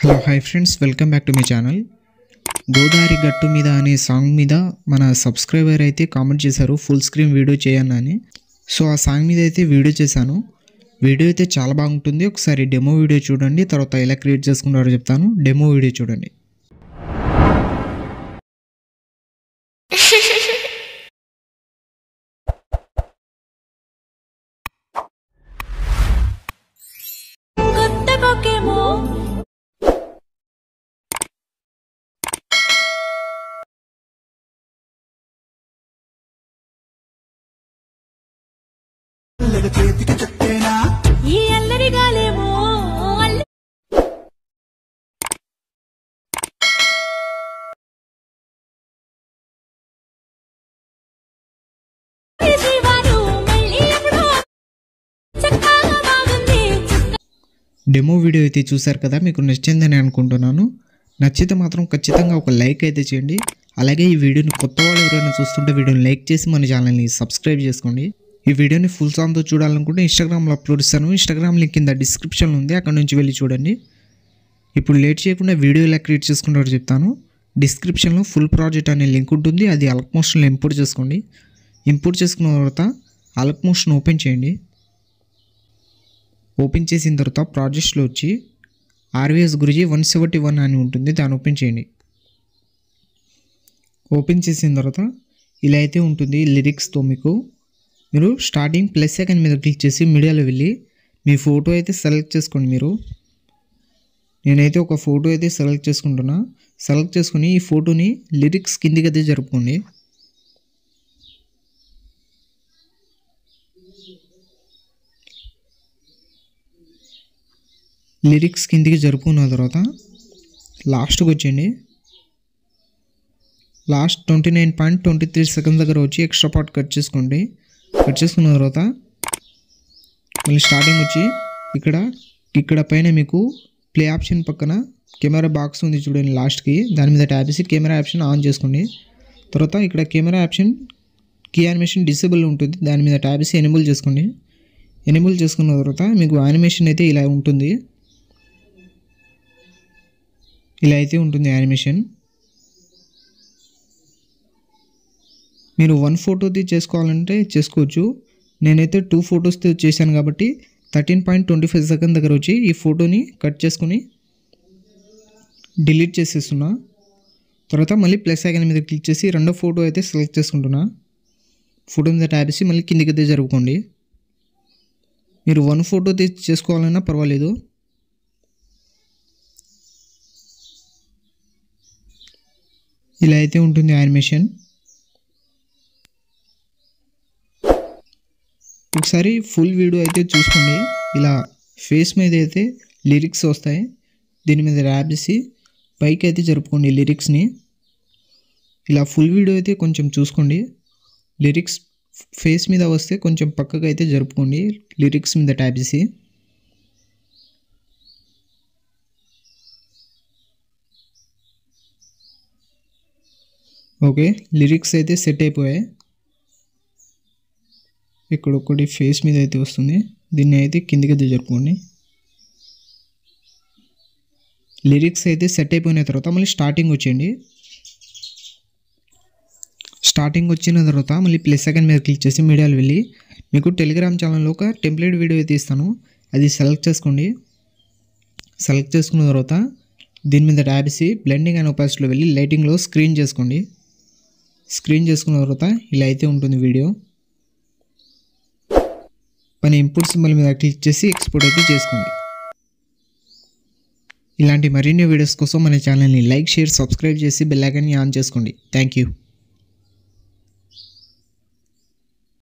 Hello hi friends, welcome back to my channel. Godavari గట్టు మీద అనే సాంగ్ మీద మన సబ్స్క్రైబర్ అయితే కామెంట్ చేశారు ఫుల్ స్క్రీన్ వీడియో చేయని. సో ఆ సాంగ్ మీద అయితే వీడియో చేశాను. వీడియో అయితే చాలా బాగుంటుంది. ఒకసారి డెమో వీడియో చూడండి, తర్వాత ఎలా క్రియేట్ చేసుకుంటారో చెప్తాను. డెమో వీడియో చూడండి. డెమో వీడియో అయితే చూసారు కదా, మీకు నచ్చిందని అనుకుంటున్నాను. నచ్చితే మాత్రం ఖచ్చితంగా ఒక లైక్ అయితే చేయండి. అలాగే ఈ వీడియోని కొత్త వాళ్ళు ఎవరైనా చూస్తుంటే వీడియోని లైక్ చేసి మన ఛానల్ని సబ్స్క్రైబ్ చేసుకోండి. ఈ వీడియోని ఫుల్ సాంగ్తో చూడాలనుకుంటే ఇన్స్టాగ్రామ్లో అప్లోడ్ ఇస్తాను. ఇన్స్టాగ్రామ్ లింక్ కింద డిస్క్రిప్షన్లో ఉంది, అక్కడ నుంచి వెళ్ళి చూడండి. ఇప్పుడు లేట్ చేయకుండా వీడియో ఎలా క్రియేట్ చేసుకుంటారో చెప్తాను. డిస్క్రిప్షన్లో ఫుల్ ప్రాజెక్ట్ అనే లింక్ ఉంటుంది, అది అల్క్ మోషన్లో ఇంపోర్ట్ చేసుకోండి. ఇంపోర్ట్ చేసుకున్న తర్వాత అల్క్ మోషన్ ఓపెన్ చేయండి. ఓపెన్ చేసిన తర్వాత ప్రాజెక్ట్స్లో వచ్చి ఆర్వీఎస్ గురించి 171 అని ఉంటుంది, దాన్ని ఓపెన్ చేయండి. ఓపెన్ చేసిన తర్వాత ఇలా అయితే ఉంటుంది లిరిక్స్తో. మీరు స్టార్టింగ్ ప్లస్ సెకండ్ మీద క్లిక్ చేసి మీడియాలో వెళ్ళి మీ ఫోటో అయితే సెలెక్ట్ చేసుకోండి. నేనైతే ఒక ఫోటో అయితే సెలెక్ట్ చేసుకుంటున్నా. సెలెక్ట్ చేసుకుని ఈ ఫోటోని లిరిక్స్ కిందికి అయితే జరుపుకోండి. లిరిక్స్ కిందికి జరుపుకున్న తర్వాత లాస్ట్కి వచ్చేయండి. లాస్ట్ 29.23 సెకండ్స్ దగ్గర వచ్చి ఎక్స్ట్రా పార్ట్ కట్ చేసుకోండి. కట్ చేసుకున్న తర్వాత మళ్ళీ స్టార్టింగ్ వచ్చి ఇక్కడ పైన మీకు ప్లే ఆప్షన్ పక్కన కెమెరా బాక్స్ ఉంది చూడండి, లాస్ట్కి దాని మీద ట్యాప్ చేసి కెమెరా ఆప్షన్ ఆన్ చేసుకోండి. తర్వాత ఇక్కడ కెమెరా ఆప్షన్ కీ యానిమేషన్ డిసేబుల్ ఉంటుంది, దాని మీద ట్యాప్ చేసి ఎనేబుల్ చేసుకోండి. ఎనేబుల్ చేసుకున్న తర్వాత మీకు యానిమేషన్ అయితే ఇలా ఉంటుంది. ఇలా అయితే ఉంటుంది యానిమేషన్. మీరు 1 ఫోటోది చేసుకోవాలంటే చేసుకోవచ్చు. నేనైతే 2 ఫొటోస్తో చేశాను కాబట్టి 13.25 సెకండ్ దగ్గర వచ్చి ఈ ఫోటోని కట్ చేసుకుని డిలీట్ చేసేస్తున్నా. తర్వాత మళ్ళీ ప్లస్ ఐకాన్ మీద క్లిక్ చేసి రెండో ఫోటో అయితే సెలెక్ట్ చేసుకుంటున్నా. ఫోటో మీద ట్యాప్ చేసి మళ్ళీ కిందికి అయితే జరుపుకోండి. మీరు 1 ఫోటోది చేసుకోవాలన్నా పర్వాలేదు. ఇలా అయితే ఉంటుంది యానిమేషన్. ఒకసారి ఫుల్ వీడియో అయితే చూసుకోండి. ఇలా ఫేస్ మీద అయితే లిరిక్స్ వస్తాయి, దీని మీద ట్యాప్ చేసి పైకి అయితే జరుపుకోండి లిరిక్స్ని. ఇలా ఫుల్ వీడియో అయితే కొంచెం చూసుకోండి. లిరిక్స్ ఫేస్ మీద వస్తే కొంచెం పక్కగా అయితే జరుపుకోండి లిరిక్స్ మీద ట్యాప్ చేసి. ఓకే, లిరిక్స్ అయితే సెట్ అయిపోయాయి. ఇక్కడ ఒకటి ఫేస్ మీద అయితే వస్తుంది, దీన్ని అయితే కిందికి అయితే జరుపుకోండి. లిరిక్స్ అయితే సెట్ అయిపోయిన తర్వాత మళ్ళీ స్టార్టింగ్ వచ్చేయండి. స్టార్టింగ్ వచ్చిన తర్వాత మళ్ళీ ప్లస్ సెకండ్ మీద క్లిక్ చేసి మీడియాలో వెళ్ళి మీకు టెలిగ్రామ్ ఛానల్లో ఒక టెంప్లెట్ వీడియో అయితే ఇస్తాను, అది సెలెక్ట్ చేసుకోండి. సెలెక్ట్ చేసుకున్న తర్వాత దీని మీద ట్యాప్ చేసి బ్లెండింగ్ అండ్ ఒపాసిటీలో వెళ్ళి లైటింగ్లో స్క్రీన్ చేసుకోండి. స్క్రీన్ చేసుకున్న తర్వాత ఇలా అయితే ఉంటుంది వీడియో. పైన ఇంపుట్ సింబల్ మీద క్లిక్ చేసి ఎక్స్పోర్ట్ అయితే చేసుకోండి. ఇలాంటి మరిన్ని వీడియోస్ కోసం మన ఛానల్ని లైక్, షేర్, సబ్స్క్రైబ్ చేసి బెల్ ఐకాన్ని ఆన్ చేసుకోండి. Thank you.